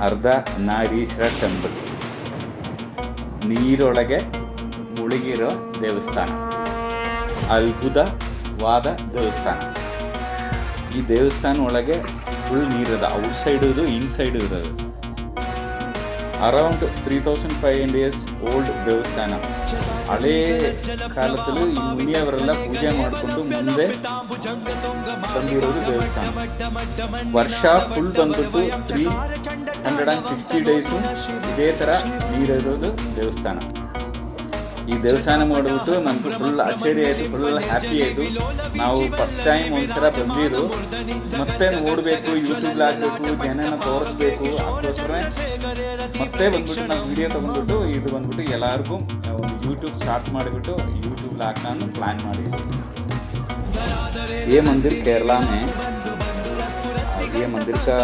Ardhanarishvara temple, ನೀರೊಳಗೆ ಮುಳುಗಿರೋ ದೇವಸ್ಥಾನ, ಅದ್ಭುತವಾದ ದೇವಸ್ಥಾನ. ಈ ದೇವಸ್ಥಾನ ಒಳಗೆ ಫುಲ್ ನೀರದ, ಔಟ್ ಸೈಡ್ ಇರೋದು ಇನ್ಸೈಡ್ ಇರೋದು. ಅರೌಂಡ್ 3500 years ಓಲ್ಡ್ ದೇವಸ್ಥಾನ. ಹಳೇ ಕಾಲದಲ್ಲಿ ಈ ಮುನಿಯವರೆಲ್ಲ ಪೂಜೆ ಮಾಡಿಕೊಂಡು ಮುಂದೆ ಬಂದಿರೋದು ದೇವಸ್ಥಾನ. ವರ್ಷ ಫುಲ್ ಬಂದ್ಬಿಟ್ಟು 360 days ಇದೇ ಥರ ನೀರಿರೋದು ದೇವಸ್ಥಾನ. ಈ ದೇವಸ್ಥಾನ ಮಾಡಿಬಿಟ್ಟು ನಮ್ಗೆ ಫುಲ್ ಅಚ್ಚರಿ ಆಯಿತು, ಫುಲ್ ಹ್ಯಾಪಿ ಆಯಿತು. ನಾವು ಫಸ್ಟ್ ಟೈಮ್ ಒಂದ್ಸಲ ಬಂದಿರು, ಮತ್ತೆ ನೋಡಬೇಕು, ಯೂಟ್ಯೂಬ್ ಹಾಕಬೇಕು, ಜನನ ತೋರಿಸ್ಬೇಕು, ಅದಕ್ಕೋಸ್ಕರ ಮತ್ತೆ ಬಂದ್ಬಿಟ್ಟು ನಾವು ವಿಡಿಯೋ ತೊಗೊಂಡ್ಬಿಟ್ಟು ಇದು ಬಂದ್ಬಿಟ್ಟು ಎಲ್ಲರಿಗೂ ಒಂದು ಯೂಟ್ಯೂಬ್ ಸ್ಟಾರ್ಟ್ ಮಾಡಿಬಿಟ್ಟು यूट्यूब हाकना प्लान ಮಾಡಿ. ये मंदिर केरला में, ये मंदिर का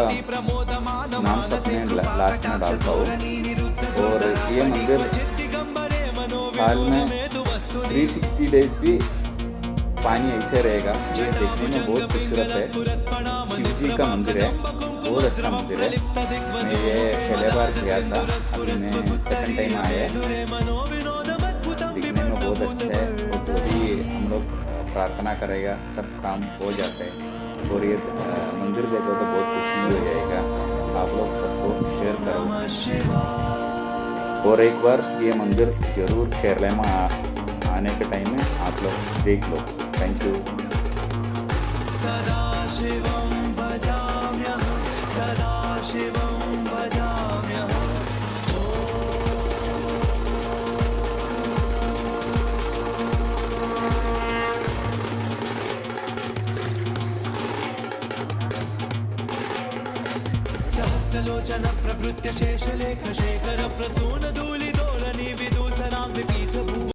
नाम सबने लास्ट में डालता हूँ. और ये मंदिर साल में 360 days भी पानी ऐसे रहेगा. ये देखने में बहुत खूबसूरत है. शिव जी का मंदिर है, बहुत अच्छा मंदिर है. मैं ये पहले बार गया था, अभी मैं सेकंड टाइम आया. दिखने में बहुत अच्छा है. और जो भी हम लोग प्रार्थना करेगा सब काम हो जाते हैं. और ये मंदिर देखो तो बहुत खुशी हो जाएगा. आप लोग सबको शेयर करो. और एक बार ये मंदिर जरूर केरला में आने के टाइम में आप लोग देख लो. Thank you. सदाशिवं भजाम्यहं, सदाशिवं भजाम्यहं. सहस्रलोचन प्रभृत्य शेषलेख शेखर प्रसू